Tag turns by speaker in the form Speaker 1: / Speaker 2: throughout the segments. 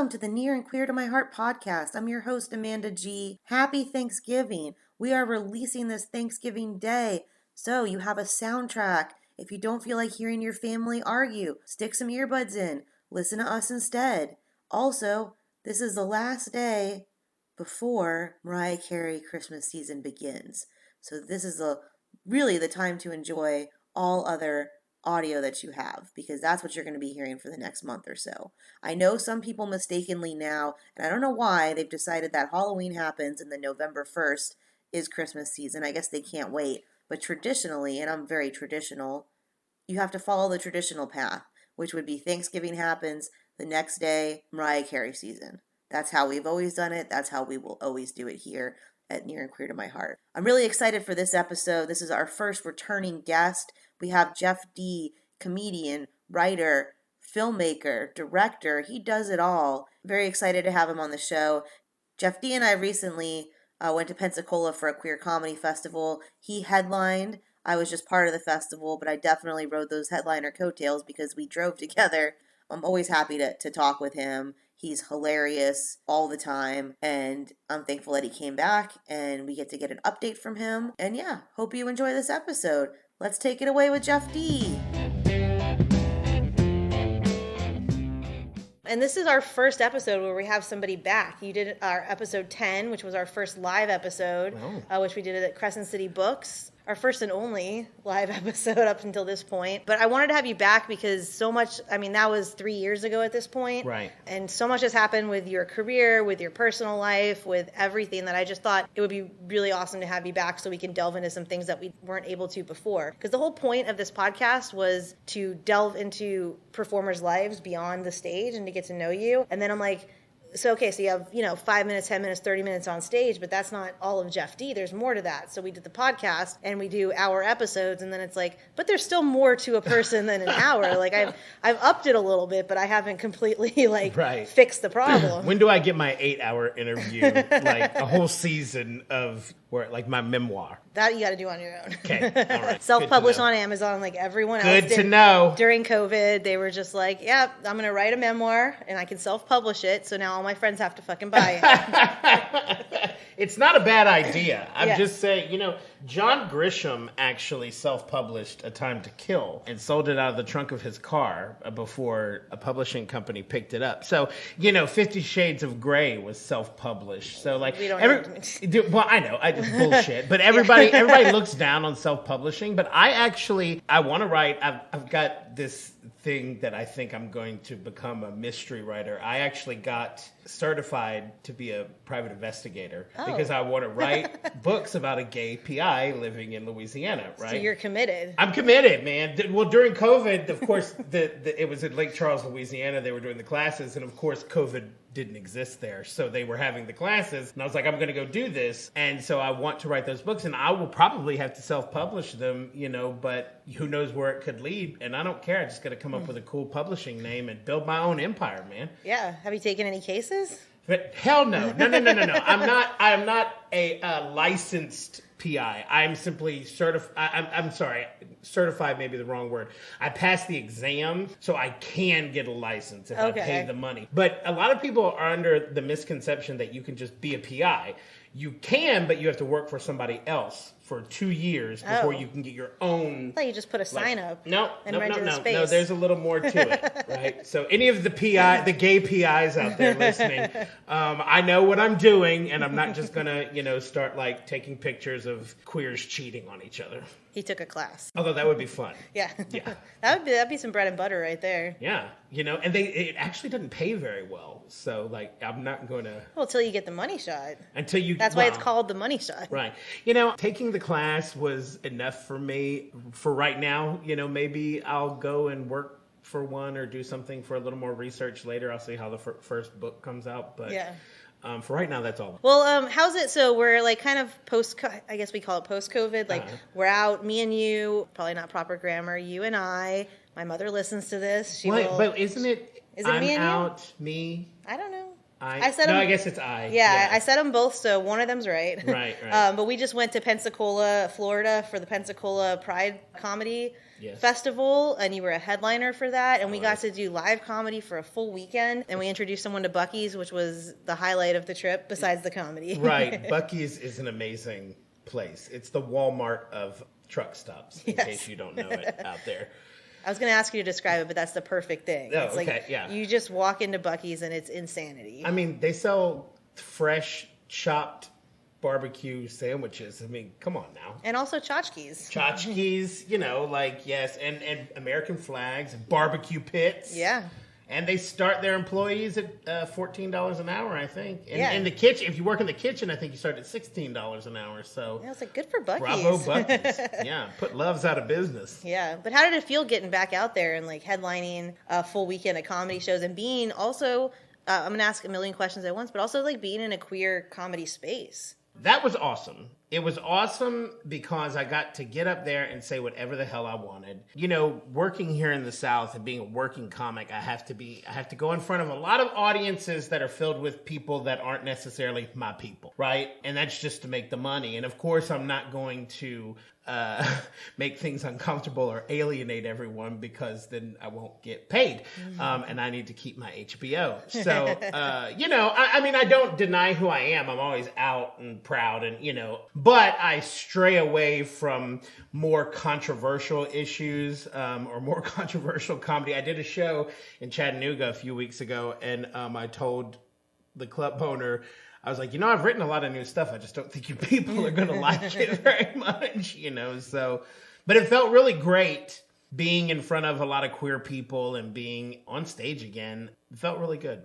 Speaker 1: Welcome to the Near and Queer to My Heart podcast. I'm your host, Amanda G. Happy Thanksgiving. We are releasing this Thanksgiving Day, so you have a soundtrack. If you don't feel like hearing your family argue, stick some earbuds in. Listen to us instead. Also, this is the last day before Mariah Carey Christmas season begins. So this is really the time to enjoy all other audio that you have, because that's what you're going to be hearing for the next month or so. I know some people mistakenly now, and I don't know why, they've decided that Halloween happens and then November 1st is Christmas season. I guess they can't wait. But traditionally, and I'm very traditional, you have to follow the traditional path, which would be Thanksgiving happens, the next day, Mariah Carey season. That's how we've always done it. That's how we will always do it here at Near and Queer to My Heart. I'm really excited for this episode. This is our first returning guest. We have Jeff D., comedian, writer, filmmaker, director. He does it all. Very excited to have him on the show. Jeff D. and I recently went to Pensacola for a queer comedy festival. He headlined. I was just part of the festival, but I definitely rode those headliner coattails because we drove together. I'm always happy to talk with him. He's hilarious all the time, and I'm thankful that he came back, and we get to get an update from him. And yeah, hope you enjoy this episode. Let's take it away with Jeff D. And this is our first episode where we have somebody back. You did our episode 10, which was our first live episode, which we did at Crescent City Books. Our first and only live episode up until this point. But I wanted to have you back because so much, that was 3 years ago at this point.
Speaker 2: Right.
Speaker 1: And so much has happened with your career, with your personal life, with everything, that I just thought it would be really awesome to have you back so we can delve into some things that we weren't able to before. Because the whole point of this podcast was to delve into performers' lives beyond the stage and to get to know you. And then I'm like, so you have, 5 minutes, 10 minutes, 30 minutes on stage, but that's not all of Jeff D. There's more to that. So we did the podcast and we do hour episodes, and then it's like, but there's still more to a person than an hour. Like I've upped it a little bit, but I haven't completely fixed the problem.
Speaker 2: When do I get my 8-hour interview? Like a whole season of my memoir.
Speaker 1: That you got to do on your own.
Speaker 2: Okay, all right.
Speaker 1: Self-published on Amazon like everyone else
Speaker 2: did.
Speaker 1: Good
Speaker 2: to know.
Speaker 1: During COVID, they were just like, yeah, I'm going to write a memoir and I can self-publish it. So now all my friends have to fucking buy it.
Speaker 2: It's not a bad idea. I'm just saying, John Grisham actually self-published A Time to Kill and sold it out of the trunk of his car before a publishing company picked it up. So, 50 Shades of Grey was self-published. So
Speaker 1: we don't know.
Speaker 2: Well, I know, bullshit. But everybody looks down on self-publishing. But I want to write. I've got this thing that I think I'm going to become a mystery writer. I actually got certified to be a private investigator because I want to write books about a gay PI living in Louisiana, right?
Speaker 1: So you're committed.
Speaker 2: I'm committed, man. Well, during COVID, of course, it was in Lake Charles, Louisiana. They were doing the classes, and of course, COVID didn't exist there. So they were having the classes, and I was like, I'm going to go do this. And so I want to write those books, and I will probably have to self-publish them, but who knows where it could lead. And I don't care. I just got to come up with a cool publishing name and build my own empire, man.
Speaker 1: Yeah. Have you taken any cases?
Speaker 2: But hell no. No. I'm not a licensed PI. I'm simply certified. I'm sorry. Certified may be the wrong word. I passed the exam, so I can get a license if I pay the money. But a lot of people are under the misconception that you can just be a PI. You can, but you have to work for somebody else for 2 years before you can get your own.
Speaker 1: I thought you just put a sign up.
Speaker 2: No.
Speaker 1: Space.
Speaker 2: No, there's a little more to it, right? So any of the the gay PIs out there listening, I know what I'm doing, and I'm not just gonna, start taking pictures of queers cheating on each other.
Speaker 1: He took a class.
Speaker 2: Although that would be fun.
Speaker 1: Yeah. That'd be some bread and butter right there.
Speaker 2: Yeah. And it actually doesn't pay very well. So I'm not going to.
Speaker 1: Well, until you get the money shot.
Speaker 2: That's
Speaker 1: why it's called the money shot.
Speaker 2: Right. Taking the class was enough for me for right now. Maybe I'll go and work for one or do something for a little more research later. I'll see how the first book comes out. But
Speaker 1: yeah.
Speaker 2: For right now, that's all.
Speaker 1: Well, how's it? So we're kind of I guess we call it post-COVID. We're out, me and you, probably not proper grammar, you and I. My mother listens to this.
Speaker 2: But isn't it?
Speaker 1: Is it
Speaker 2: I'm
Speaker 1: me and
Speaker 2: out,
Speaker 1: you?
Speaker 2: Me.
Speaker 1: I don't know.
Speaker 2: I
Speaker 1: said
Speaker 2: no,
Speaker 1: them.
Speaker 2: I guess it's I.
Speaker 1: Yeah, I said them both, so one of them's right.
Speaker 2: Right, right.
Speaker 1: But we just went to Pensacola, Florida for the Pensacola Pride Comedy
Speaker 2: Yes.
Speaker 1: Festival, and you were a headliner for that, and we got
Speaker 2: was.
Speaker 1: to do live comedy for a full weekend, and we introduced someone to Buc-ee's, which was the highlight of the trip besides the comedy.
Speaker 2: Right. Buc-ee's is an amazing place. It's the Walmart of truck stops, in case you don't know it out there.
Speaker 1: I was going to ask you to describe it, but that's the perfect thing.
Speaker 2: Oh,
Speaker 1: it's like
Speaker 2: okay, yeah.
Speaker 1: you just walk into Buc-ee's and it's insanity.
Speaker 2: I mean, they sell fresh, chopped barbecue sandwiches. I mean, come on now.
Speaker 1: And also tchotchkes.
Speaker 2: Tchotchkes, yes, and American flags, and barbecue pits.
Speaker 1: Yeah.
Speaker 2: And they start their employees at $14 an hour, I think. And in the kitchen, if you work in the kitchen, I think you start at $16 an hour. So
Speaker 1: Yeah, it's like good for Buc-ee's.
Speaker 2: Bravo, Buc-ee's. Yeah, put Love's out of business.
Speaker 1: Yeah, but how did it feel getting back out there and like headlining a full weekend of comedy shows and being also, I'm gonna ask a million questions at once, but also like being in a queer comedy space?
Speaker 2: That was awesome. It was awesome because I got to get up there and say whatever the hell I wanted. Working here in the South and being a working comic, I have to go in front of a lot of audiences that are filled with people that aren't necessarily my people, right? And that's just to make the money. And of course, I'm not going to make things uncomfortable or alienate everyone because then I won't get paid. And I need to keep my HBO. So, I don't deny who I am. I'm always out and proud and, but I stray away from more controversial issues or more controversial comedy. I did a show in Chattanooga a few weeks ago, and I told the club owner, I was like, I've written a lot of new stuff. I just don't think you people are going to like it very much, so. But it felt really great being in front of a lot of queer people and being on stage again. It felt really good.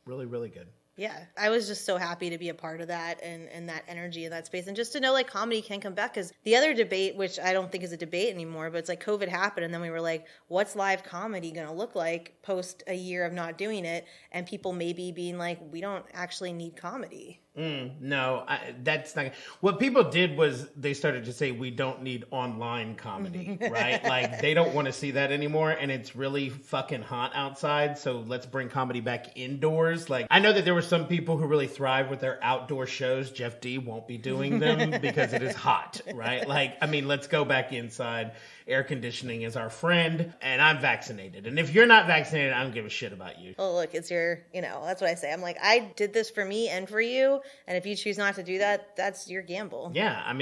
Speaker 2: Really, really good.
Speaker 1: Yeah, I was just so happy to be a part of that and that energy in that space. And just to know like comedy can come back, because the other debate, which I don't think is a debate anymore, but it's like COVID happened. And then we were like, what's live comedy going to look like post a year of not doing it? And people maybe being like, we don't actually need comedy.
Speaker 2: No, that's not. What people did was they started to say we don't need online comedy, right? Like they don't want to see that anymore, and it's really fucking hot outside. So let's bring comedy back indoors. Like I know that there were some people who really thrive with their outdoor shows. Jeff D won't be doing them because it is hot, right? Like let's go back inside. Air conditioning is our friend, and I'm vaccinated. And if you're not vaccinated, I don't give a shit about you.
Speaker 1: Oh, look, it's your, that's what I say. I'm like, I did this for me and for you, and if you choose not to do that, that's your gamble.
Speaker 2: Yeah,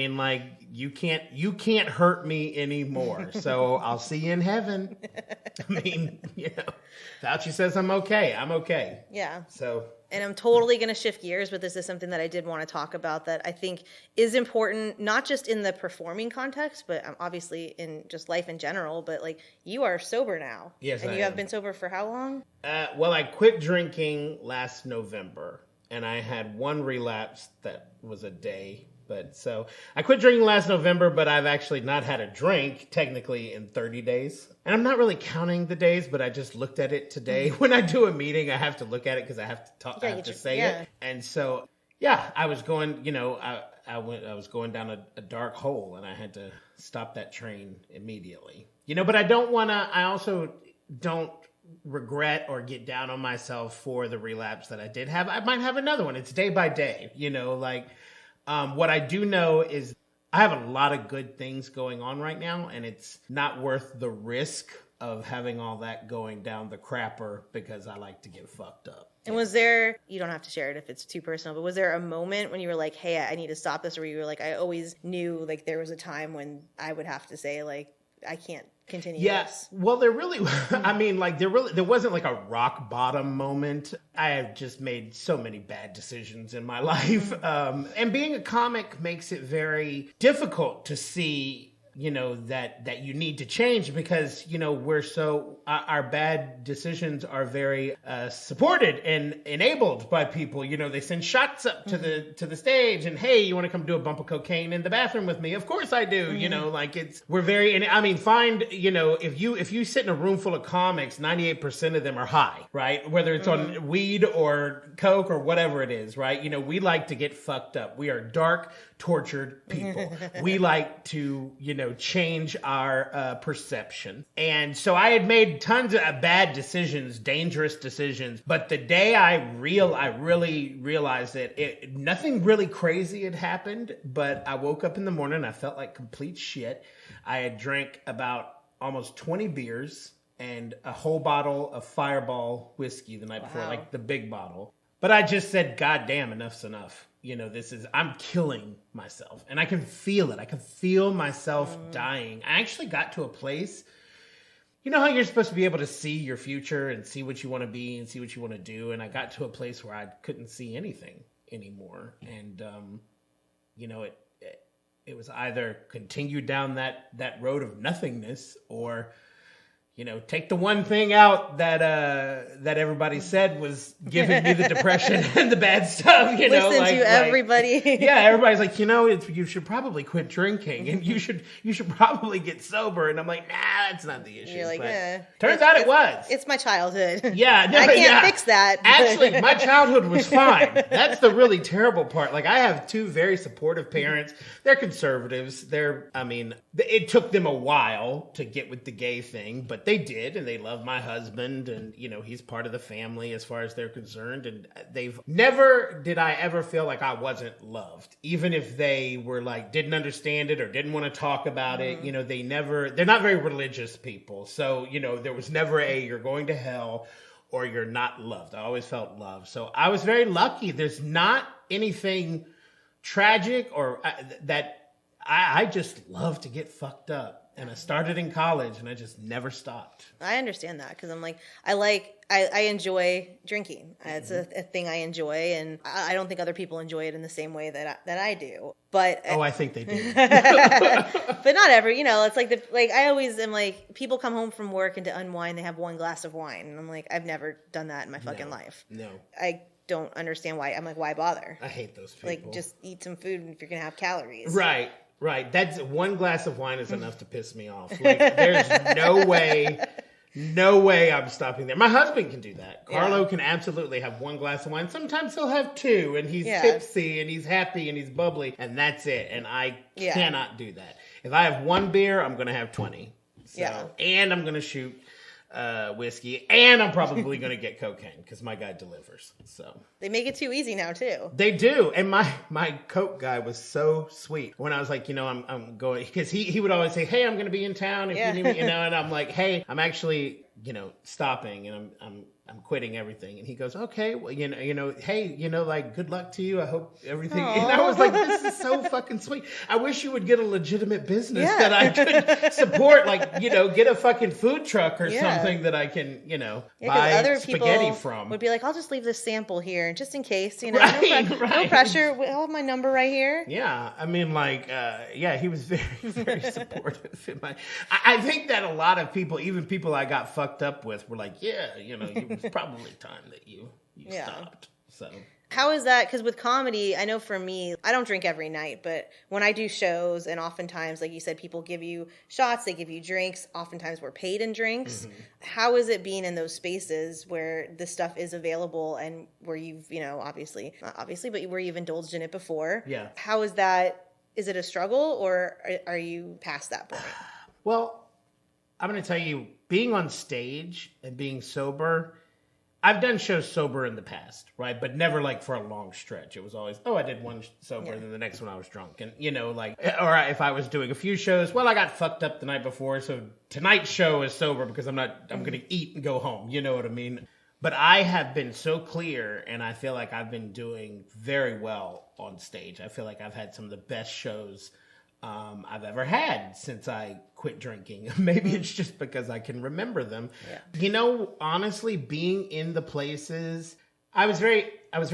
Speaker 2: you can't hurt me anymore. So I'll see you in heaven. Fauci says I'm okay. I'm okay.
Speaker 1: Yeah.
Speaker 2: So.
Speaker 1: And I'm totally going to shift gears, but this is something that I did want to talk about that I think is important, not just in the performing context, but obviously in just life in general. But like, you are sober now.
Speaker 2: Yes,
Speaker 1: and you have been sober for how long?
Speaker 2: I quit drinking last November, and I had one relapse that was a day. But so I quit drinking last November, but I've actually not had a drink technically in 30 days. And I'm not really counting the days, but I just looked at it today. When I do a meeting, I have to look at it because I have to talk, I have to say it. And so, I was going, I was going down a dark hole, and I had to stop that train immediately. But I also don't regret or get down on myself for the relapse that I did have. I might have another one. It's day by day, what I do know is I have a lot of good things going on right now, and it's not worth the risk of having all that going down the crapper because I like to get fucked up.
Speaker 1: And was there, you don't have to share it if it's too personal, but was there a moment when you were like, hey, I need to stop this, or you were like, I always knew like there was a time when I would have to say like, I can't continue this?
Speaker 2: Well, there really, there wasn't like a rock bottom moment. I have just made so many bad decisions in my life. And being a comic makes it very difficult to see, that you need to change because, our bad decisions are very supported and enabled by people. They send shots up to the stage and, hey, you want to come do a bump of cocaine in the bathroom with me? Of course I do. We're very, and if you sit in a room full of comics, 98% of them are high, right? Whether it's on weed or coke or whatever it is, right? We like to get fucked up. We are dark, tortured people. We like to, change our perception. And so I had made tons of bad decisions, dangerous decisions. But the day I really realized that nothing really crazy had happened, but I woke up in the morning, I felt like complete shit. I had drank about almost 20 beers and a whole bottle of Fireball whiskey the night before, like the big bottle. But I just said, God damn, enough's enough. I'm killing myself. And I can feel it. I can feel myself dying. I actually got to a place, you know how you're supposed to be able to see your future and see what you want to be and see what you want to do. And I got to a place where I couldn't see anything anymore. And, it was either continue down that road of nothingness or take the one thing out that everybody said was giving me the depression and the bad stuff.
Speaker 1: Listen to everybody.
Speaker 2: Yeah, everybody's like, you should probably quit drinking and you should probably get sober. And I'm like, nah, that's not the issue.
Speaker 1: You're like,
Speaker 2: turns out it was.
Speaker 1: It's my childhood.
Speaker 2: Yeah, no,
Speaker 1: I can't fix that.
Speaker 2: Actually, my childhood was fine. That's the really terrible part. Like, I have two very supportive parents. They're conservatives. It took them a while to get with the gay thing, but they did, and they love my husband, and he's part of the family as far as they're concerned. And never did I ever feel like I wasn't loved, even if they were like didn't understand it or didn't want to talk about it. They're not very religious people, so there was never you're going to hell or you're not loved. I always felt loved, so I was very lucky. There's not anything tragic or that I just love to get fucked up. And I started in college, and I just never stopped.
Speaker 1: I understand that because I'm like, I enjoy drinking. It's a thing I enjoy, and I don't think other people enjoy it in the same way that I do. But
Speaker 2: I think they do.
Speaker 1: But not every. It's like I always am like, people come home from work and to unwind, they have one glass of wine, and I'm like, I've never done that in my fucking life.
Speaker 2: No,
Speaker 1: I don't understand why. I'm like, why bother?
Speaker 2: I hate those people.
Speaker 1: Like, just eat some food if you're gonna have calories.
Speaker 2: Right. That's one glass of wine is enough to piss me off. Like, there's no way I'm stopping there. My husband can do that. Carlo can absolutely have one glass of wine. Sometimes he'll have two, and he's tipsy, and he's happy, and he's bubbly, and that's it. And I cannot do that. If I have one beer, I'm going to have 20. And I'm going to shoot whiskey, and I'm probably going to get cocaine because my guy delivers. So
Speaker 1: they make it too easy now too.
Speaker 2: They do, and my coke guy was so sweet when I was like, I'm going, because he would always say, hey, I'm going to be in town if you need me, and I'm like, hey, I'm actually stopping, and I'm quitting everything. And he goes, okay, well, hey, like, good luck to you. I hope everything.
Speaker 1: Aww.
Speaker 2: And I was like, this is so fucking sweet. I wish you would get a legitimate business that I could support, like, get a fucking food truck or something that I can, buy
Speaker 1: other
Speaker 2: spaghetti from.
Speaker 1: Would be like, I'll just leave this sample here just in case, no pressure. I'll have my number right here.
Speaker 2: Yeah. I mean, like, he was very, very supportive. I think that a lot of people, even people I got fucked up with, were like, it was probably time that you stopped. So
Speaker 1: how is that? Because with comedy, I know for me, I don't drink every night, but when I do shows, and oftentimes, like you said, people give you shots, they give you drinks. Oftentimes we're paid in drinks. Mm-hmm. How is it being in those spaces where this stuff is available and where you've, obviously, not obviously, but where you've indulged in it before?
Speaker 2: Yeah.
Speaker 1: How is that? Is it a struggle, or are you past that point?
Speaker 2: Well, I'm going to tell you, being on stage and being sober, I've done shows sober in the past, right? But never like for a long stretch. It was always, I did one sober and then the next one I was drunk. And, or if I was doing a few shows, I got fucked up the night before. So tonight's show is sober because I'm going to eat and go home. You know what I mean? But I have been so clear, and I feel like I've been doing very well on stage. I feel like I've had some of the best shows I've ever had since I quit drinking. Maybe it's just because I can remember them. Yeah. Honestly, being in the places, I was very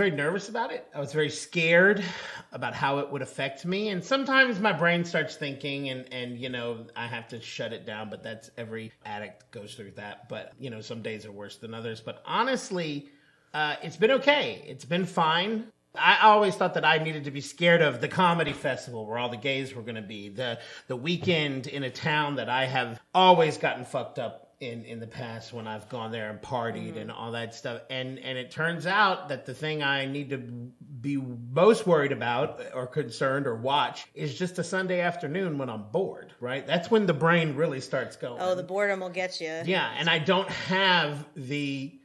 Speaker 2: nervous about it. I was very scared about how it would affect me. And sometimes my brain starts thinking and I have to shut it down, but that's every addict goes through that. But, some days are worse than others. But honestly, it's been okay. It's been fine. I always thought that I needed to be scared of the comedy festival where all the gays were going to be, the weekend in a town that I have always gotten fucked up in the past when I've gone there and partied and all that stuff. And it turns out that the thing I need to be most worried about or concerned or watch is just a Sunday afternoon when I'm bored, right? That's when the brain really starts going.
Speaker 1: Oh, the boredom will get you.
Speaker 2: Yeah, and I don't have the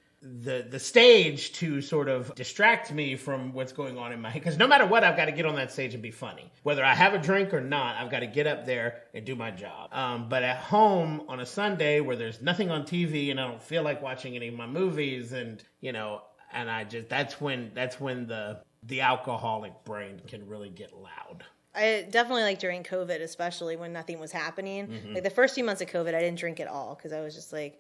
Speaker 2: stage to sort of distract me from what's going on in my head. Because no matter what, I've got to get on that stage and be funny. Whether I have a drink or not, I've got to get up there and do my job. But at home on a Sunday where there's nothing on TV and I don't feel like watching any of my movies, and and I just that's when the alcoholic brain can really get loud.
Speaker 1: I definitely, like, during COVID, especially when nothing was happening. Like, the first few months of COVID, I didn't drink at all because I was just like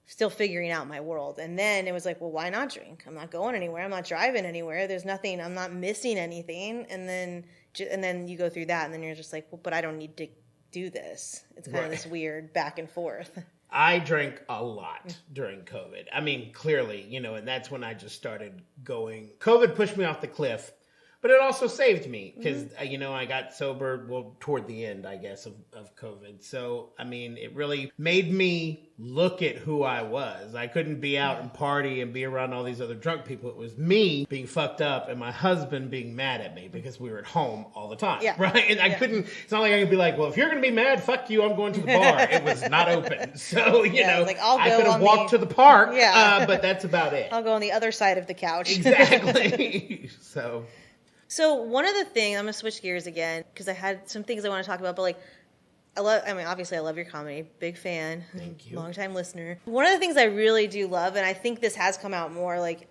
Speaker 1: still figuring out my world. And then it was like, well, why not drink? I'm not going anywhere. I'm not driving anywhere. There's nothing. I'm not missing anything. And then you go through that, and then you're just like, well, but I don't need to do this. It's kind of this weird back and forth.
Speaker 2: I drank a lot during COVID. I mean, clearly, and that's when I just started going. COVID pushed me off the cliff. But it also saved me because, I got sober, toward the end, I guess, of COVID. So, I mean, it really made me look at who I was. I couldn't be out and party and be around all these other drunk people. It was me being fucked up and my husband being mad at me because we were at home all the time. Yeah. Right? And I couldn't, it's not like I could be like, well, if you're going to be mad, fuck you, I'm going to the bar. It was not open. So, like, I could have walked to the park, but that's about it.
Speaker 1: I'll go on the other side of the couch.
Speaker 2: Exactly.
Speaker 1: So one of the things, I'm going to switch gears again because I had some things I want to talk about, but like, obviously I love your comedy. Big fan.
Speaker 2: Thank you.
Speaker 1: Long-time listener. One of the things I really do love, and I think this has come out more like,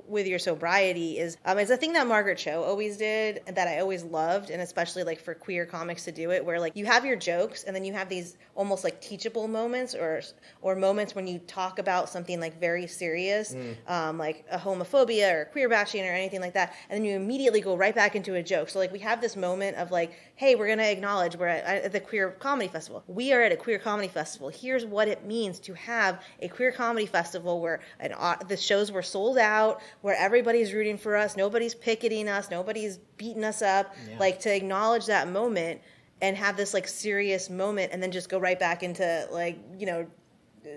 Speaker 1: with your sobriety is a thing that Margaret Cho always did and that I always loved, and especially like for queer comics to do it, where like you have your jokes and then you have these almost like teachable moments or moments when you talk about something like very serious, like a homophobia or queer bashing or anything like that, and then you immediately go right back into a joke. So like we have this moment of like, hey, we're going to acknowledge we're at the queer comedy festival. We are at a queer comedy festival. Here's what it means to have a queer comedy festival where the shows were sold out, where everybody's rooting for us, nobody's picketing us, nobody's beating us up. Like, to acknowledge that moment and have this like serious moment and then just go right back into like,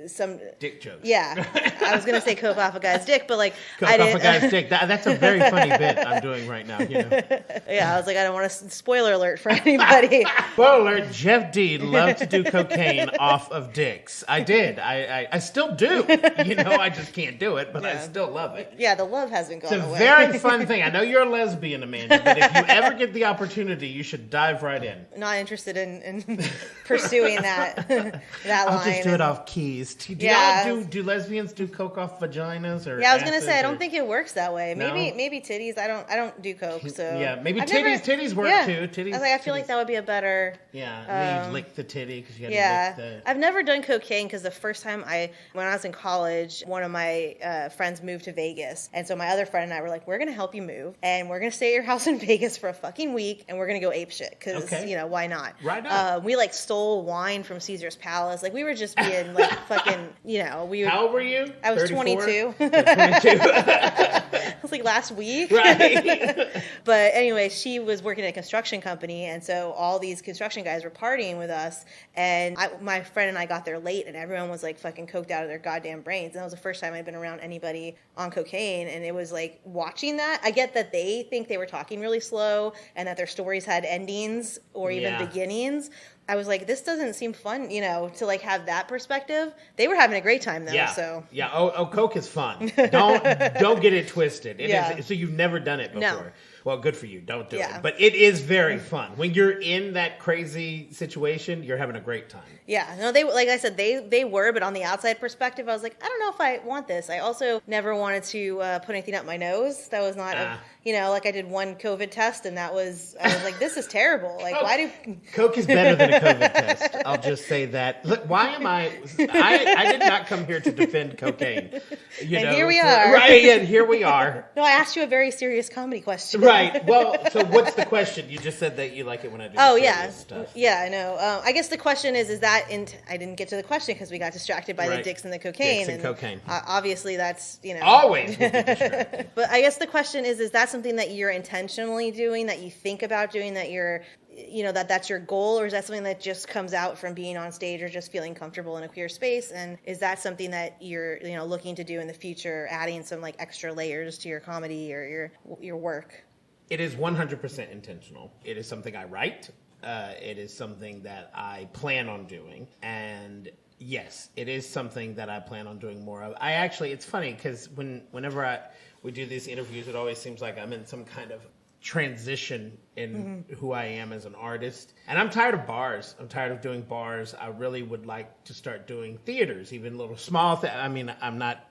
Speaker 1: some
Speaker 2: dick jokes.
Speaker 1: Yeah, I was gonna say coke off a guy's dick, but like
Speaker 2: coke off a guy's dick. That's a very funny bit I'm doing right now.
Speaker 1: Yeah, I was like, I don't want to spoiler alert for anybody.
Speaker 2: Spoiler alert: Jeff D loved to do cocaine off of dicks. I did. I still do. I just can't do it, but I still love it.
Speaker 1: Yeah, the love hasn't gone away.
Speaker 2: It's a very fun thing. I know you're a lesbian, Amanda, but if you ever get the opportunity, you should dive right in.
Speaker 1: Not interested in pursuing that line.
Speaker 2: I'll just do it off key. Do lesbians do coke off vaginas or?
Speaker 1: Yeah, I was gonna say I don't think it works that way. Maybe titties. I don't do coke, so
Speaker 2: yeah, maybe titties work too. Titties.
Speaker 1: I was like, I feel like that would be a better.
Speaker 2: Yeah, you lick the titty because you gotta lick the.
Speaker 1: I've never done cocaine because the first time when I was in college, one of my friends moved to Vegas, and so my other friend and I were like, we're gonna help you move, and we're gonna stay at your house in Vegas for a fucking week, and we're gonna go ape shit because why not?
Speaker 2: Right on.
Speaker 1: We like stole wine from Caesar's Palace. Like we were just being like fucking,
Speaker 2: How old were you?
Speaker 1: I was
Speaker 2: 34?
Speaker 1: 22. 22. It was like last week.
Speaker 2: Right.
Speaker 1: But anyway, she was working at a construction company, and so all these construction guys were partying with us, and my friend and I got there late, and everyone was like fucking coked out of their goddamn brains. And that was the first time I'd been around anybody on cocaine, and it was like watching that. I get that they think they were talking really slow and that their stories had endings or even beginnings. I was like, this doesn't seem fun, to like have that perspective. They were having a great time though.
Speaker 2: Yeah.
Speaker 1: So
Speaker 2: yeah. Oh, coke is fun. Don't get it twisted. It is, so you've never done it before. No. Well, good for you. Don't do it. But it is very fun. When you're in that crazy situation, you're having a great time.
Speaker 1: Yeah. No, they, like I said, they were, but on the outside perspective, I was like, I don't know if I want this. I also never wanted to put anything up my nose. That was not, like I did one COVID test, and I was like, this is terrible. Like, why do...
Speaker 2: Coke is better than a COVID test. I'll just say that. Look, why am I did not come here to defend cocaine.
Speaker 1: Here we are.
Speaker 2: Right, and here we are.
Speaker 1: No, I asked you a very serious comedy question.
Speaker 2: Right. Well, so what's the question? You just said that you like it when I do serious stuff.
Speaker 1: Yeah, I know. I guess the question is that I didn't get to the question because we got distracted by the dicks and the cocaine.
Speaker 2: Dicks and cocaine.
Speaker 1: Obviously, that's,
Speaker 2: Always will be distracted.
Speaker 1: But I guess the question is that something that you're intentionally doing, that you think about doing, that you're
Speaker 3: that's your goal, or is that something that just comes out from being on stage or just feeling comfortable in a queer space? And is that something that you're, looking to do in the future, adding some like extra layers to your comedy or your work?
Speaker 2: It is 100% intentional. It is something I write. It is something that I plan on doing. And yes, it is something that I plan on doing more of. It's funny because whenever we do these interviews, it always seems like I'm in some kind of transition in who I am as an artist. And I'm tired of bars. I'm tired of doing bars. I really would like to start doing theaters, even little small I mean, I'm not,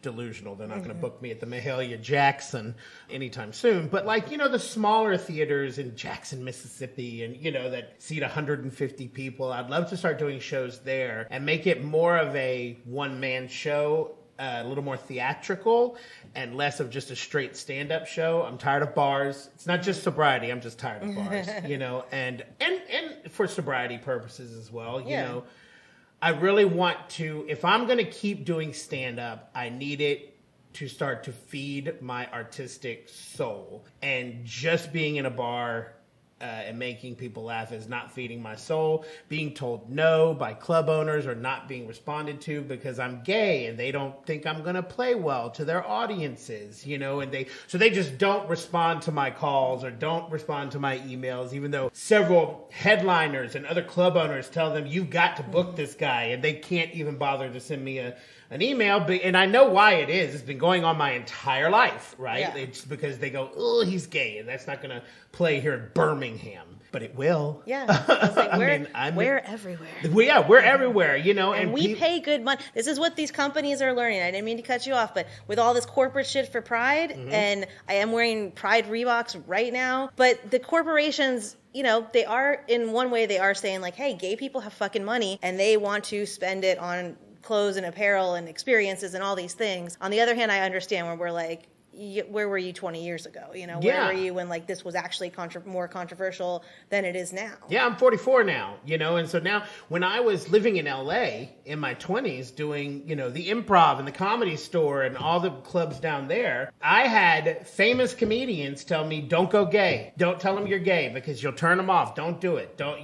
Speaker 2: delusional. They're not going to book me at the Mahalia Jackson anytime soon. But the smaller theaters in Jackson, Mississippi, and, that seat 150 people, I'd love to start doing shows there and make it more of a one-man show, a little more theatrical and less of just a straight stand-up show. I'm tired of bars. It's not just sobriety. I'm just tired of bars, and for sobriety purposes as well, I really want to, if I'm going to keep doing stand-up, I need it to start to feed my artistic soul. And just being in a bar and making people laugh is not feeding my soul. Being told no by club owners or not being responded to because I'm gay and they don't think I'm going to play well to their audiences, and they just don't respond to my calls or don't respond to my emails, even though several headliners and other club owners tell them, you've got to book this guy, and they can't even bother to send me an email. And I know why it is. It's been going on my entire life, right? Yeah. It's because they go, oh, he's gay, and that's not going to play here in Birmingham. But it will.
Speaker 3: Yeah. I was like, we're everywhere.
Speaker 2: We're everywhere,
Speaker 3: And we pay good money. This is what these companies are learning. I didn't mean to cut you off, but with all this corporate shit for Pride, and I am wearing Pride Reeboks right now, but the corporations, they are, in one way, they are saying like, hey, gay people have fucking money, and they want to spend it on clothes and apparel and experiences and all these things. On the other hand, I understand when we're like, where were you 20 years ago? Where were you when this was actually more controversial than it is now?
Speaker 2: Yeah, I'm 44 now, and so now when I was living in LA in my 20s doing, the Improv and the Comedy Store and all the clubs down there, I had famous comedians tell me, don't go gay. Don't tell them you're gay because you'll turn them off. Don't do it. Don't,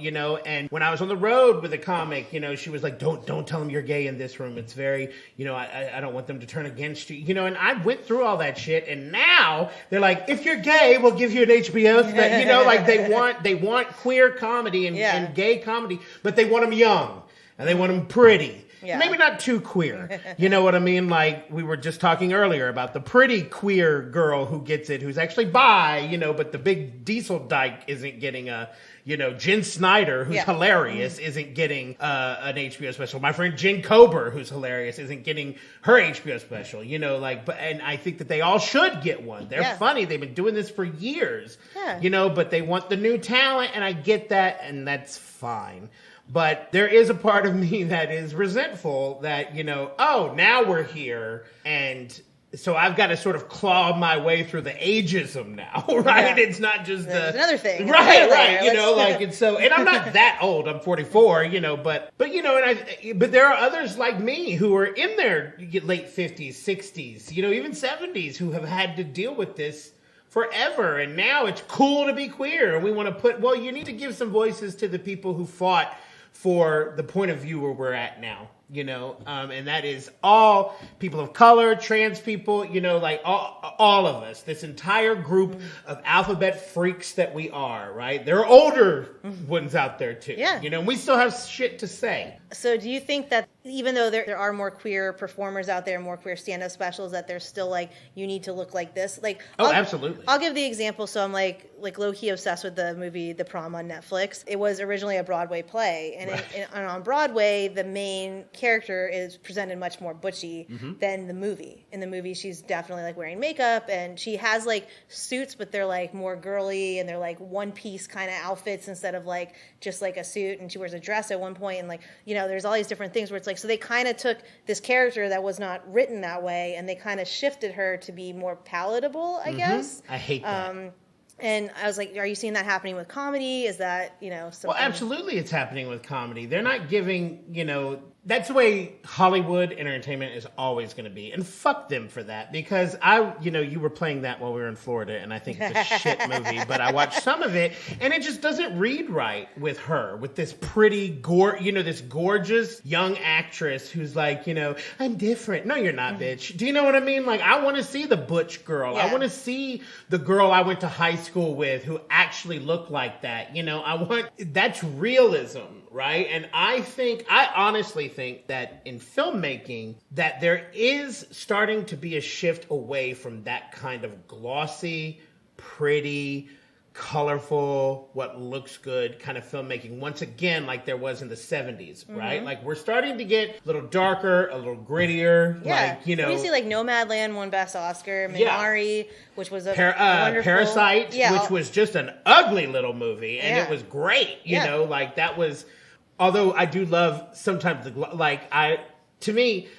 Speaker 2: and when I was on the road with a comic, she was like, don't tell them you're gay in this room. It's very, I don't want them to turn against you, and I went through all that shit. And now they're like, if you're gay, we'll give you an HBO special. They want queer comedy and gay comedy, but they want them young and they want them pretty. Yeah. Maybe not too queer. You know what I mean? Like we were just talking earlier about the pretty queer girl who gets it, who's actually bi, but the big diesel dyke isn't getting a, Jen Snyder, who's hilarious, isn't getting an HBO special. My friend Jen Kober, who's hilarious, isn't getting her HBO special, and I think that they all should get one. They're funny. They've been doing this for years, but they want the new talent, and I get that, and that's fine. But there is a part of me that is resentful that, now we're here, and so I've got to sort of claw my way through the ageism now, right? Yeah. It's not just
Speaker 3: There's another thing.
Speaker 2: Right. And I'm not that old. I'm 44, but there are others like me who are in their late 50s, 60s, even 70s who have had to deal with this forever. And now it's cool to be queer. And we want to you need to give some voices to the people who fought for the point of view where we're at now. And that is all people of color, trans people, all of us, this entire group of alphabet freaks that we are, right? There are older ones out there too, and we still have shit to say.
Speaker 3: So do you think that even though there are more queer performers out there, more queer stand-up specials, that there's still like, you need to look like this?
Speaker 2: Absolutely.
Speaker 3: I'll give the example. So I'm like low-key obsessed with the movie The Prom on Netflix. It was originally a Broadway play, and, and on Broadway, the main character is presented much more butchy than the movie. In the movie, she's definitely like wearing makeup, and she has like suits, but they're like more girly, and they're like one-piece kind of outfits instead of like just like a suit, and she wears a dress at one point, and like, there's all these different things where it's like, so they kind of took this character that was not written that way, and they kind of shifted her to be more palatable, I guess.
Speaker 2: I hate that.
Speaker 3: And I was like, are you seeing that happening with comedy? Is that, something?
Speaker 2: Well, absolutely it's happening with comedy. They're not giving, that's the way Hollywood entertainment is always going to be. And fuck them for that. Because you were playing that while we were in Florida, and I think it's a shit movie. But I watched some of it, and it just doesn't read right with her, with this pretty, this gorgeous young actress who's like, I'm different. No, you're not, bitch. Do you know what I mean? Like, I want to see the butch girl.
Speaker 3: Yeah.
Speaker 2: I want to see the girl I went to high school with who actually looked like that. That's realism, right? And I honestly think that in filmmaking, that there is starting to be a shift away from that kind of glossy, pretty, colorful, what looks good kind of filmmaking once again, like there was in the 70s, right? Like we're starting to get a little darker, a little grittier.
Speaker 3: Yeah.
Speaker 2: Like,
Speaker 3: you see like Nomadland won Best Oscar, Minari, which was a wonderful...
Speaker 2: Parasite, which was just an ugly little movie, and it was great, like that was... Although I do love sometimes to me,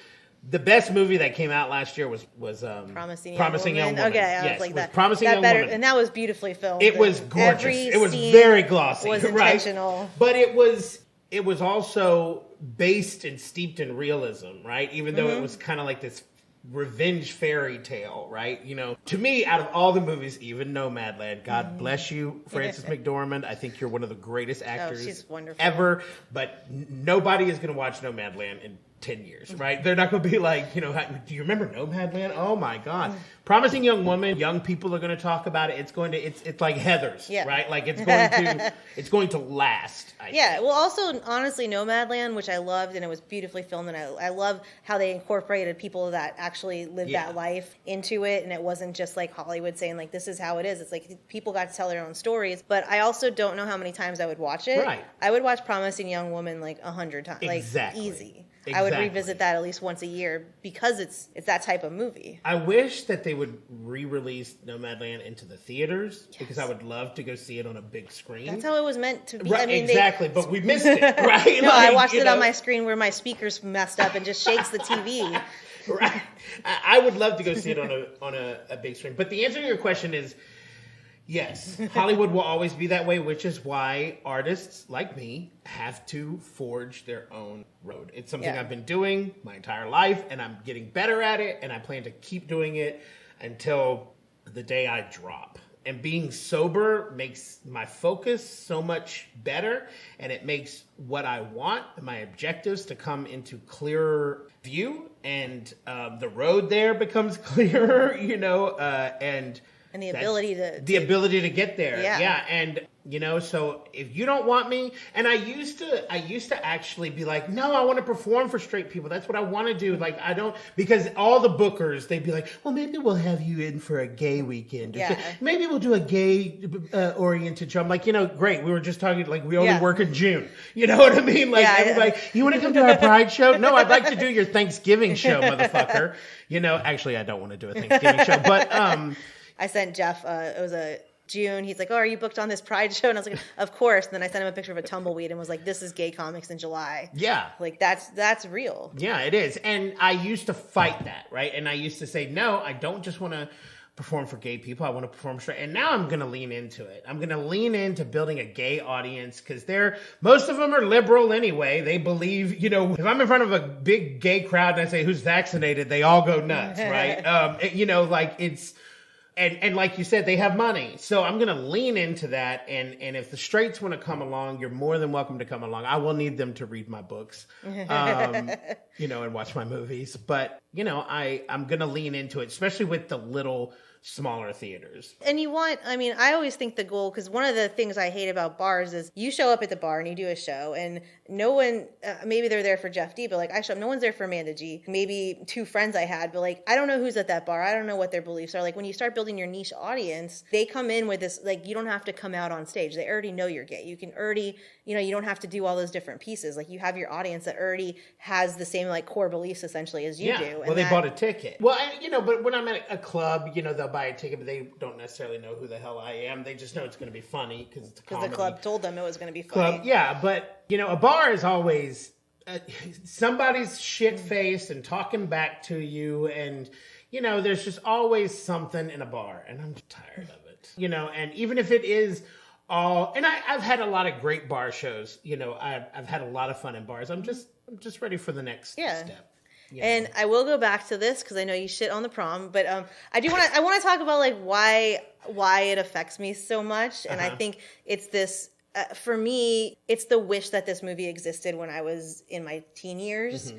Speaker 2: the best movie that came out last year was
Speaker 3: Promising
Speaker 2: Young Woman.
Speaker 3: Okay, I
Speaker 2: yes,
Speaker 3: was like
Speaker 2: that. Promising Young Woman.
Speaker 3: And that was beautifully filmed.
Speaker 2: It was gorgeous. It was very glossy.
Speaker 3: Was
Speaker 2: right?
Speaker 3: intentional.
Speaker 2: But it was also based and steeped in realism, right? Even though it was kind of like this revenge fairy tale, right? To me, out of all the movies, even Nomadland, God bless you, Frances McDormand. I think you're one of the greatest actors
Speaker 3: she's wonderful.
Speaker 2: ever. But nobody is going to watch Nomadland in 10 years, right? They're not going to be like, do you remember Nomadland? Oh my God. Promising Young Woman, young people are going to talk about it. It's like Heathers, right? Like it's going to last. I think.
Speaker 3: Well, also, honestly, Nomadland, which I loved, and it was beautifully filmed, and I love how they incorporated people that actually lived that life into it, and it wasn't just like Hollywood saying, like, this is how it is. It's like people got to tell their own stories, but I also don't know how many times I would watch it.
Speaker 2: Right.
Speaker 3: I would watch Promising Young Woman like 100 times.
Speaker 2: Exactly.
Speaker 3: Like, easy.
Speaker 2: Exactly.
Speaker 3: I would revisit that at least once a year because it's that type of movie.
Speaker 2: I wish that they would re-release Nomadland into the theaters because I would love to go see it on a big screen.
Speaker 3: That's how it was meant to be.
Speaker 2: Right,
Speaker 3: I mean,
Speaker 2: exactly, but we missed it, right?
Speaker 3: No, I watched it on my screen where my speakers messed up and just shakes the TV.
Speaker 2: Right. I would love to go see it on a big screen. But the answer to your question is yes, Hollywood will always be that way, which is why artists like me have to forge their own road. It's something I've been doing my entire life, and I'm getting better at it, and I plan to keep doing it until the day I drop. And being sober makes my focus so much better, and it makes what I want, my objectives, to come into clearer view, and the road there becomes clearer, and
Speaker 3: the ability
Speaker 2: to get there. Yeah. And so if you don't want me, and I used to actually be like, no, I want to perform for straight people. That's what I want to do. Like, I don't, because all the bookers, they'd be like, well, maybe we'll have you in for a gay weekend.
Speaker 3: Yeah.
Speaker 2: Maybe we'll do a gay oriented show. I'm like, great. We were just talking, like, we only work in June. You know what I mean? Like, everybody, you want to come to our Pride show? No, I'd like to do your Thanksgiving show, motherfucker. Actually, I don't want to do a Thanksgiving show, but,
Speaker 3: I sent Jeff, it was a June. He's like, oh, are you booked on this Pride show? And I was like, of course. And then I sent him a picture of a tumbleweed and was like, this is gay comics in July.
Speaker 2: Yeah.
Speaker 3: Like, that's real.
Speaker 2: Yeah, it is. And I used to fight that, right? And I used to say, no, I don't just want to perform for gay people. I want to perform straight. And now I'm going to lean into it. I'm going to lean into building a gay audience because most of them are liberal anyway. They believe, if I'm in front of a big gay crowd and I say, who's vaccinated? They all go nuts, right? And like you said, they have money. So I'm going to lean into that. And if the straights want to come along, you're more than welcome to come along. I will need them to read my books, and watch my movies. But, I'm going to lean into it, especially with the little smaller theaters.
Speaker 3: And I always think the goal, because one of the things I hate about bars is you show up at the bar and you do a show and no one, maybe they're there for Jeff D, but like I show up, no one's there for Amanda G. Maybe two friends I had, but like I don't know who's at that bar. I don't know what their beliefs are. Like when you start building your niche audience, they come in with this, like you don't have to come out on stage. They already know you're gay. You can already, you don't have to do all those different pieces. Like you have your audience that already has the same like core beliefs essentially as you do.
Speaker 2: Well, they bought a ticket. Well, but when I'm at a club, they'll buy a ticket, but they don't necessarily know who the hell I am. They just know it's going to be funny because it's a comedy.
Speaker 3: Because the club told them it was going to be funny.
Speaker 2: But a bar is always somebody's shit-faced and talking back to you, and there's just always something in a bar, and I'm tired of it. And even if it is all, and I've had a lot of great bar shows. You know, I've had a lot of fun in bars. I'm just ready for the next step. You
Speaker 3: And
Speaker 2: know?
Speaker 3: I will go back to this because I know you shit on the prom, but I want to talk about like why it affects me so much, and I think it's this. For me, it's the wish that this movie existed when I was in my teen years,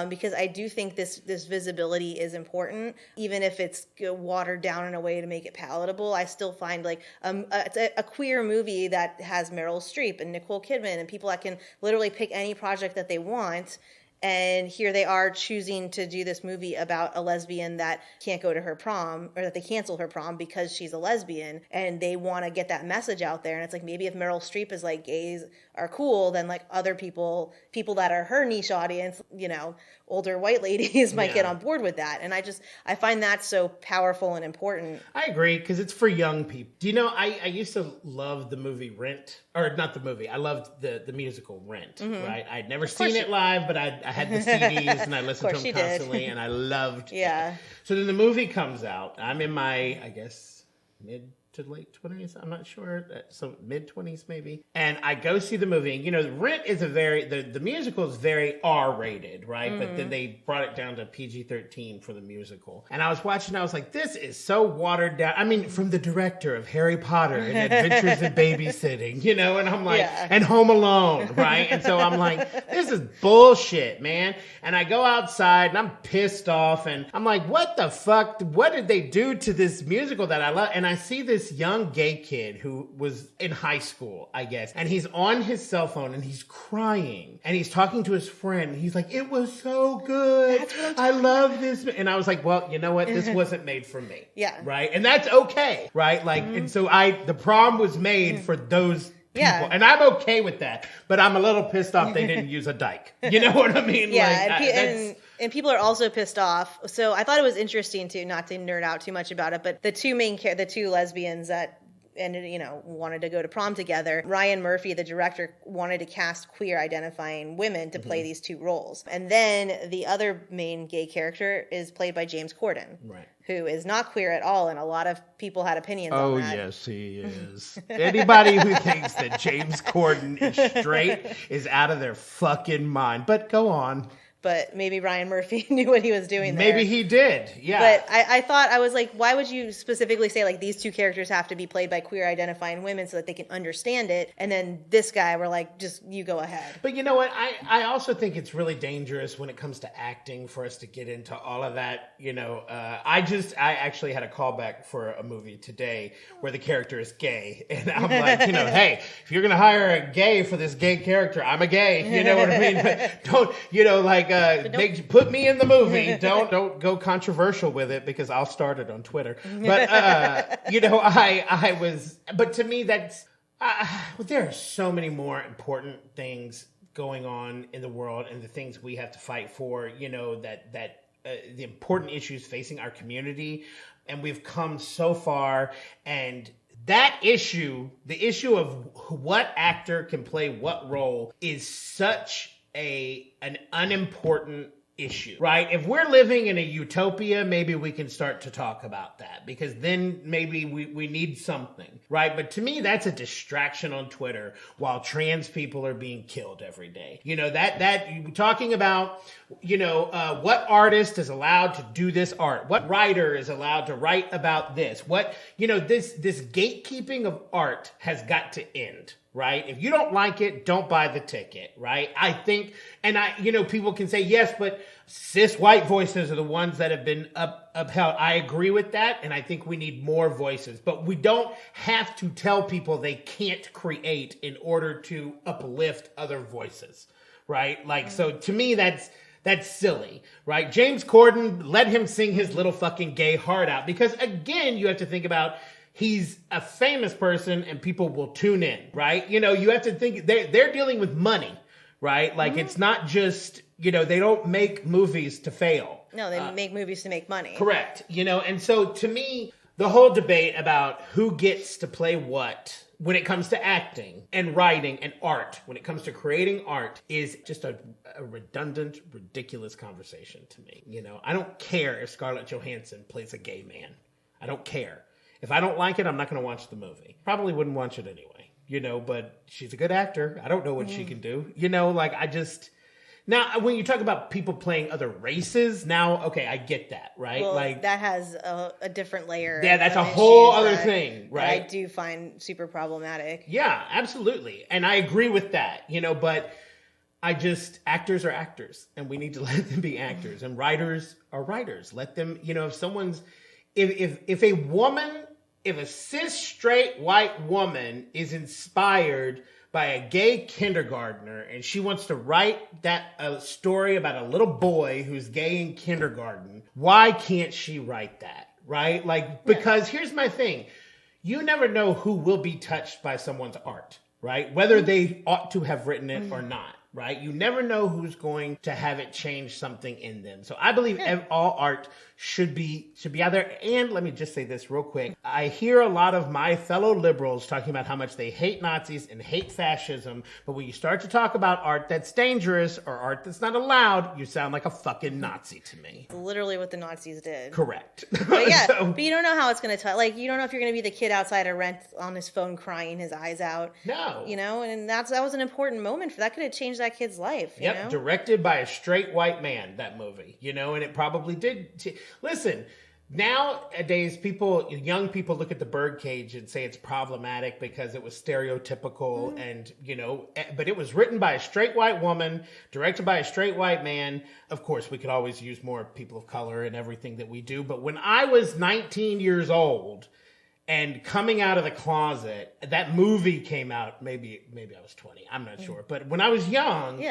Speaker 3: because I do think this visibility is important, even if it's watered down in a way to make it palatable. I still find like a queer movie that has Meryl Streep and Nicole Kidman and people that can literally pick any project that they want. And here they are choosing to do this movie about a lesbian that can't go to her prom, or that they cancel her prom because she's a lesbian, and they want to get that message out there. And it's like, maybe if Meryl Streep is like, gays are cool, then like other people that are her niche audience, you know, older white ladies might get on board with that. And I find that so powerful and important.
Speaker 2: I agree, because it's for young people. Do you know, I used to love the movie Rent, or not the movie, I loved the musical Rent, right? I'd never seen it live, but I had the CDs and I listened to them constantly, and I loved it. So then the movie comes out. I'm in my, I guess, mid to late 20s, I'm not sure, so mid 20s maybe. And I go see the movie, and you know, Rent is the musical is very R-rated, right? But then they brought it down to PG-13 for the musical. And I was watching, I was like, this is so watered down. I mean, from the director of Harry Potter and Adventures in Babysitting, you know, and I'm like, and Home Alone, right? And so I'm like, this is bullshit, man. And I go outside and I'm pissed off, and I'm like, what the fuck? What did they do to this musical that I love? And I see this young gay kid who was in high school, I guess, and he's on his cell phone and he's crying and he's talking to his friend. He's like, it was so good. I love this. And I was like, well, you know what? This wasn't made for me. Right. And that's okay. Right. Like, and so the prom was made for those people. And I'm okay with that, but I'm a little pissed off they didn't use a dyke. You know what I mean?
Speaker 3: And people are also pissed off. So I thought it was interesting too, not to nerd out too much about it, but the two lesbians that ended, you know, wanted to go to prom together. Ryan Murphy, the director, wanted to cast queer identifying women to play these two roles. And then the other main gay character is played by James Corden.
Speaker 2: Right.
Speaker 3: Who is not queer at all, and a lot of people had opinions on that. Oh,
Speaker 2: yes, he is. Anybody who thinks that James Corden is straight is out of their fucking mind. But go on.
Speaker 3: But maybe Ryan Murphy knew what he was doing there.
Speaker 2: Maybe he did, yeah.
Speaker 3: But I was like, why would you specifically say, like, these two characters have to be played by queer identifying women so that they can understand it? And then this guy, we're like, just, you go ahead.
Speaker 2: But you know what? I also think it's really dangerous when it comes to acting for us to get into all of that. You know, I actually had a callback for a movie today where the character is gay. And I'm like, you know, hey, if you're going to hire a gay for this gay character, I'm a gay. You know what I mean? Don't, you know, like, they put me in the movie. Don't go controversial with it, because I'll start it on Twitter. But you know, I was. But to me, that's there are so many more important things going on in the world, and the things we have to fight for. You know, that the important issues facing our community, and we've come so far. And that issue, the issue of what actor can play what role, is such an unimportant issue, right? If we're living in a utopia, maybe we can start to talk about that, because then maybe we need something, right? But to me, that's a distraction on Twitter while trans people are being killed every day. You know, that talking about, you know, what artist is allowed to do this art, what writer is allowed to write about this, what, you know, this gatekeeping of art has got to end. Right? If you don't like it, don't buy the ticket, right? I think, and you know, people can say, yes, but cis white voices are the ones that have been upheld. I agree with that, and I think we need more voices, but we don't have to tell people they can't create in order to uplift other voices, right? Like, so to me, that's silly, right? James Corden, let him sing his little fucking gay heart out, because again, you have to think about, he's a famous person and people will tune in, right? You know, you have to think they're dealing with money, right? Like, it's not just, you know, they don't make movies to fail.
Speaker 3: No, they make movies to make money.
Speaker 2: Correct. You know, and so to me, the whole debate about who gets to play what when it comes to acting and writing and art, when it comes to creating art, is just a redundant, ridiculous conversation to me. You know, I don't care if Scarlett Johansson plays a gay man. I don't care. If I don't like it, I'm not going to watch the movie. Probably wouldn't watch it anyway. but she's a good actor. I don't know what she can do. Now, when you talk about people playing other races, now, okay, I get that, right?
Speaker 3: Well,
Speaker 2: like
Speaker 3: that has a different layer.
Speaker 2: Yeah, that's
Speaker 3: of
Speaker 2: a whole
Speaker 3: issues
Speaker 2: other
Speaker 3: that-
Speaker 2: thing,
Speaker 3: that
Speaker 2: right?
Speaker 3: I do find super problematic.
Speaker 2: Yeah, absolutely. And I agree with that, but actors are actors and we need to let them be actors, and writers are writers. Let them, if a cis straight white woman is inspired by a gay kindergartner and she wants to write a story about a little boy who's gay in kindergarten, why can't she write that? Right? Because here's my thing. You never know who will be touched by someone's art, right? Whether they ought to have written it or not, right? You never know who's going to have it change something in them. So I believe all art should be out there. And let me just say this real quick. I hear a lot of my fellow liberals talking about how much they hate Nazis and hate fascism. But when you start to talk about art that's dangerous or art that's not allowed, you sound like a fucking Nazi to me.
Speaker 3: Literally what the Nazis did.
Speaker 2: Correct.
Speaker 3: But yeah, but you don't know how it's going to touch. You don't know if you're going to be the kid outside of Rent on his phone crying his eyes out.
Speaker 2: No.
Speaker 3: And that was an important moment that could have changed that kid's life.
Speaker 2: Yep, directed by a straight white man, that movie, and it probably did. Listen, nowadays young people look at the Birdcage and say it's problematic because it was stereotypical but it was written by a straight white woman, directed by a straight white man. Of course, we could always use more people of color in everything that we do. But when I was 19 years old and coming out of the closet, that movie came out, maybe I was 20, I'm not sure. But when I was young,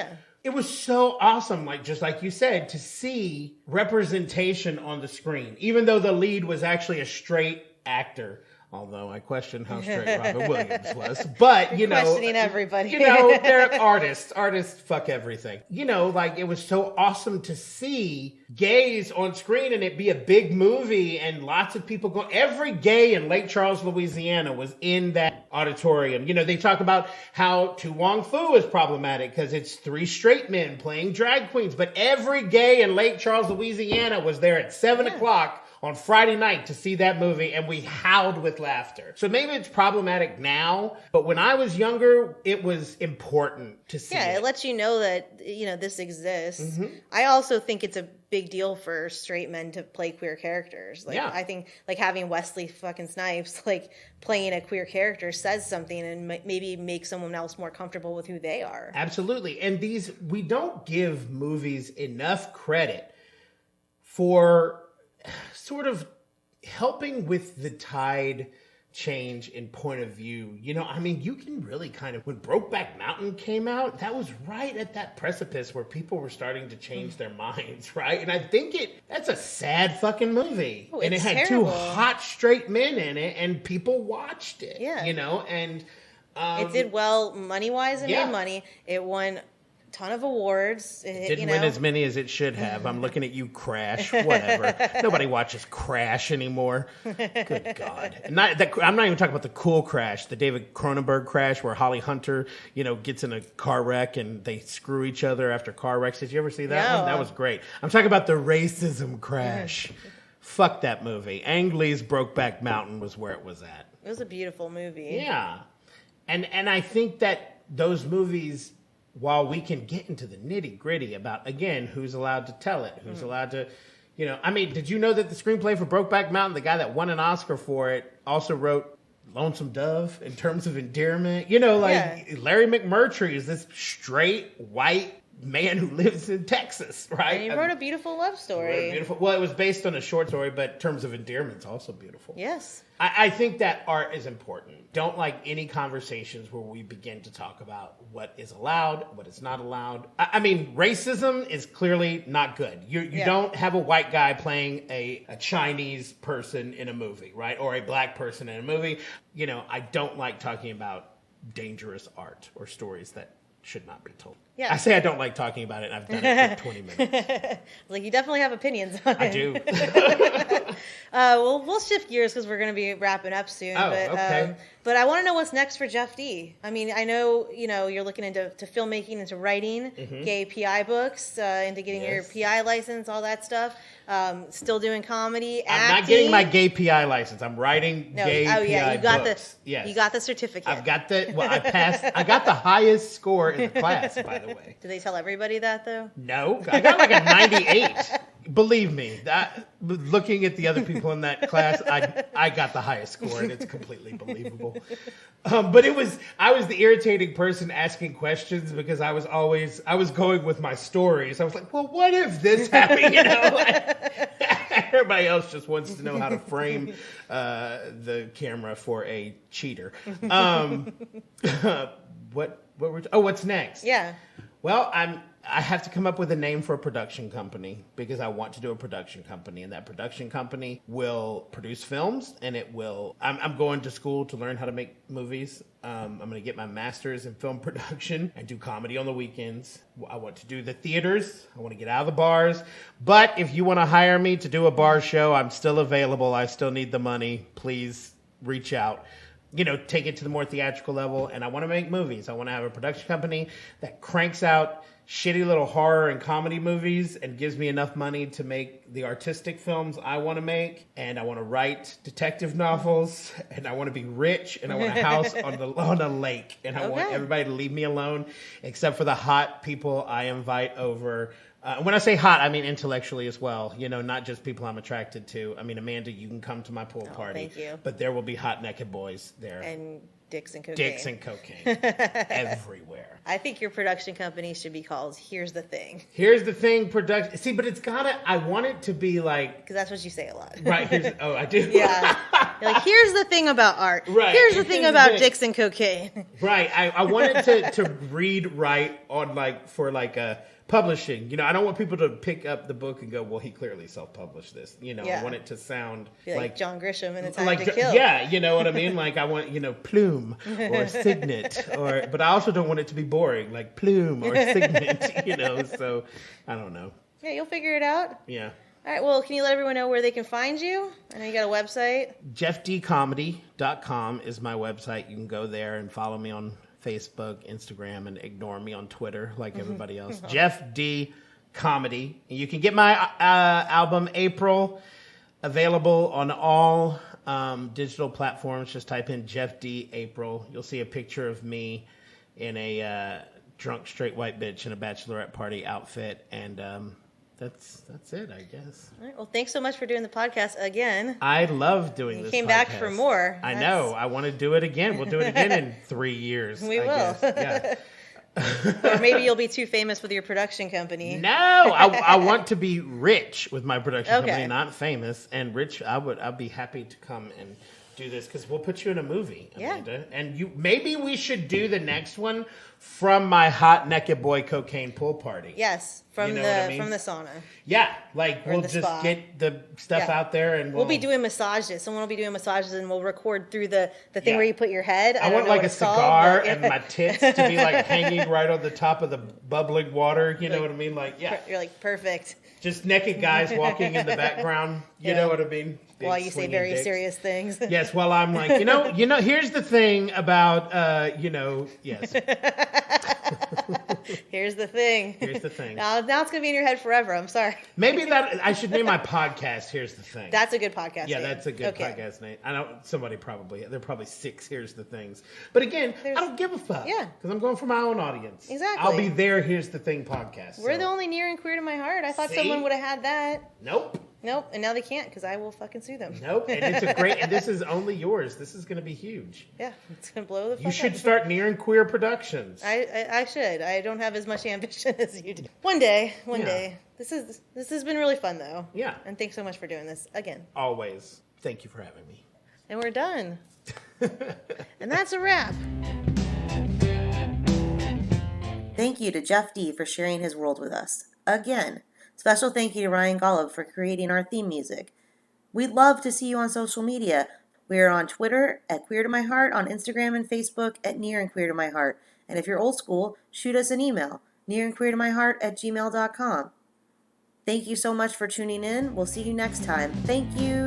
Speaker 2: it was so awesome, just like you said, to see representation on the screen, even though the lead was actually a straight actor. Although I question how straight Robin Williams was. But,
Speaker 3: questioning everybody.
Speaker 2: They're artists. Artists fuck everything. It was so awesome to see gays on screen and it be a big movie and lots of people go. Every gay in Lake Charles, Louisiana was in that auditorium. They talk about how To Wong Fu is problematic because it's 3 straight men playing drag queens. But every gay in Lake Charles, Louisiana was there at 7 o'clock on Friday night to see that movie, and we howled with laughter. So maybe it's problematic now, but when I was younger, it was important to see.
Speaker 3: Yeah, it lets you know that, this exists. Mm-hmm. I also think it's a big deal for straight men to play queer characters. I think, having Wesley fucking Snipes, playing a queer character says something and maybe make someone else more comfortable with who they are.
Speaker 2: Absolutely. And we don't give movies enough credit for sort of helping with the tide change in point of view. You can really when Brokeback Mountain came out, that was right at that precipice where people were starting to change their minds, right? And I think that's a sad fucking movie.
Speaker 3: Oh,
Speaker 2: and it had
Speaker 3: terrible.
Speaker 2: 2 hot straight men in it and people watched it.
Speaker 3: Yeah.
Speaker 2: And
Speaker 3: it did well money-wise and made money. It won ton of awards.
Speaker 2: It didn't win as many as it should have. I'm looking at you, Crash. Whatever. Nobody watches Crash anymore. Good God. I'm not even talking about the cool Crash, the David Cronenberg Crash, where Holly Hunter, gets in a car wreck and they screw each other after car wrecks. Did you ever see that one? That was great. I'm talking about the racism Crash. Fuck that movie. Ang Lee's Brokeback Mountain was where it was at.
Speaker 3: It was a beautiful movie.
Speaker 2: Yeah. And I think that those movies, while we can get into the nitty gritty about, again, who's allowed to tell it, who's allowed to, did you know that the screenplay for Brokeback Mountain, the guy that won an Oscar for it, also wrote Lonesome Dove in terms of endearment? Larry McMurtry is this straight white man who lives in Texas, right?
Speaker 3: And he wrote a beautiful love story.
Speaker 2: Well, it was based on a short story, but in terms of endearment's also beautiful.
Speaker 3: Yes.
Speaker 2: I think that art is important. Don't like any conversations where we begin to talk about what is allowed, what is not allowed. Racism is clearly not good. You don't have a white guy playing a Chinese person in a movie, right? Or a black person in a movie. I don't like talking about dangerous art or stories that should not be told. Yeah. I say I don't like talking about it, and I've done it for 20 minutes.
Speaker 3: You definitely have opinions on it.
Speaker 2: I do.
Speaker 3: Well, we'll shift gears because we're going to be wrapping up soon.
Speaker 2: Oh,
Speaker 3: but,
Speaker 2: okay.
Speaker 3: But I want to know what's next for Jeff D. I mean, I know you're looking into filmmaking, into writing, gay PI books, into getting your
Speaker 2: Yes.
Speaker 3: PI license, all that stuff. Still doing comedy,
Speaker 2: I'm
Speaker 3: acting.
Speaker 2: not getting my gay PI license. I'm writing gay PI
Speaker 3: you got
Speaker 2: books.
Speaker 3: the you got the certificate.
Speaker 2: I've got I passed. I got the highest score in the class, by the way.
Speaker 3: Do they tell everybody that though?
Speaker 2: No, I got like a 98. Believe me, looking at the other people in that class, I got the highest score, and it's completely believable. But I was the irritating person asking questions because I was going with my stories. I was like, well, what if this happened? Everybody else just wants to know how to frame the camera for a cheater. What's next?
Speaker 3: Yeah.
Speaker 2: Well, I have to come up with a name for a production company because I want to do a production company, and that production company will produce films, and I'm going to school to learn how to make movies. I'm going to get my master's in film production and do comedy on the weekends. I want to do the theaters. I want to get out of the bars. But if you want to hire me to do a bar show, I'm still available. I still need the money. Please reach out. Take it to the more theatrical level. And I want to make movies. I want to have a production company that cranks out shitty little horror and comedy movies and gives me enough money to make the artistic films I want to make. And I want to write detective novels, and I want to be rich, and I want a house on a lake, and I want everybody to leave me alone except for the hot people I invite over. When I say hot, I mean intellectually as well. Not just people I'm attracted to. I mean, Amanda, you can come to my pool party.
Speaker 3: Thank you.
Speaker 2: But there will be hot naked boys there.
Speaker 3: And dicks and cocaine.
Speaker 2: Dicks and cocaine everywhere.
Speaker 3: I think your production company should be called Here's the Thing.
Speaker 2: Here's the Thing production. See, but I want it to be like...
Speaker 3: Because that's what you say a lot.
Speaker 2: Right. I do.
Speaker 3: Yeah. You're like, here's the thing about art.
Speaker 2: Right.
Speaker 3: Here's the thing about dicks and cocaine.
Speaker 2: Right. I want it to read right on for a... publishing. I don't want people to pick up the book and go, well, he clearly self-published this. I want it to sound
Speaker 3: like John Grisham in A Time to Kill.
Speaker 2: Yeah, you know what I mean? Like I want, Plume or Signet but I also don't want it to be boring, like Plume or Signet, so I don't know.
Speaker 3: Yeah, you'll figure it out.
Speaker 2: Yeah.
Speaker 3: All right, well, can you let everyone know where they can find you? I know you got a website.
Speaker 2: JeffDcomedy.com is my website. You can go there and follow me on Facebook, Instagram, and ignore me on Twitter like everybody else. Jeff D Comedy. You can get my album April available on all digital platforms. Just type in Jeff D April. You'll see a picture of me in a drunk straight white bitch in a bachelorette party outfit, and that's it, I guess.
Speaker 3: All right, well, thanks so much for doing the podcast again.
Speaker 2: I love doing this podcast.
Speaker 3: You came back for more.
Speaker 2: I know. I want to do it again. We'll do it again in 3 years.
Speaker 3: We will.
Speaker 2: Guess. Yeah.
Speaker 3: Or maybe you'll be too famous with your production company.
Speaker 2: No, I want to be rich with my production
Speaker 3: Okay.
Speaker 2: company, not famous. And rich, I'd be happy to come and do this because we'll put you in a movie, Amanda.
Speaker 3: Yeah.
Speaker 2: And maybe we should do the next one from my hot naked boy cocaine pool party.
Speaker 3: Yes, from
Speaker 2: You know
Speaker 3: the
Speaker 2: what I mean?
Speaker 3: from the sauna.
Speaker 2: Yeah, like
Speaker 3: Or
Speaker 2: we'll
Speaker 3: the
Speaker 2: just
Speaker 3: spa.
Speaker 2: get the stuff
Speaker 3: Yeah.
Speaker 2: out there and
Speaker 3: We'll be doing massages. Someone will be doing massages, and we'll record through the thing
Speaker 2: Yeah.
Speaker 3: where you put your head.
Speaker 2: I
Speaker 3: don't
Speaker 2: want
Speaker 3: know
Speaker 2: like
Speaker 3: what
Speaker 2: a
Speaker 3: it's called,
Speaker 2: cigar
Speaker 3: but-
Speaker 2: and my tits to be like hanging right on the top of the bubbling water. You know what I mean? Like, yeah,
Speaker 3: You're like, perfect.
Speaker 2: just naked guys walking in the background. You
Speaker 3: Yeah.
Speaker 2: know what I mean? Big
Speaker 3: While you say
Speaker 2: swinging
Speaker 3: very
Speaker 2: dicks.
Speaker 3: serious things.
Speaker 2: Yes, well, I'm like, here's the thing about, yes.
Speaker 3: Here's the thing.
Speaker 2: Here's the thing.
Speaker 3: Now it's going to be in your head forever. I'm sorry.
Speaker 2: Maybe that I should name my podcast. Here's the thing.
Speaker 3: That's a good podcast
Speaker 2: Yeah,
Speaker 3: name.
Speaker 2: that's a good
Speaker 3: Okay.
Speaker 2: podcast name. I know there are probably 6 Here's the Things. But again, I don't give a fuck.
Speaker 3: Yeah.
Speaker 2: Because I'm going for my own audience.
Speaker 3: Exactly.
Speaker 2: I'll be there. Here's the Thing podcast.
Speaker 3: We're
Speaker 2: so-
Speaker 3: the only near and queer to my heart. I thought
Speaker 2: See?
Speaker 3: someone would have had that.
Speaker 2: Nope.
Speaker 3: Nope. And now they can't because I will fucking sue them.
Speaker 2: Nope. And it's a great, and this is only yours. This is going to be huge.
Speaker 3: Yeah. It's going to blow the fuck
Speaker 2: You should
Speaker 3: up.
Speaker 2: start Near and Queer Productions.
Speaker 3: I should. I don't have as much ambition as you do. One day.
Speaker 2: Yeah.
Speaker 3: This has been really fun though.
Speaker 2: Yeah.
Speaker 3: And thanks so much for doing this again.
Speaker 2: Always. Thank you for having me.
Speaker 3: And we're done. And that's a wrap.
Speaker 1: Thank you to Jeff D for sharing his world with us. Again, special thank you to Ryan Golub for creating our theme music. We'd love to see you on social media. We are on Twitter at Queer to My Heart, on Instagram and Facebook at Near and Queer to My Heart. And if you're old school, shoot us an email, nearandqueertomyheart@gmail.com. Thank you so much for tuning in. We'll see you next time. Thank you.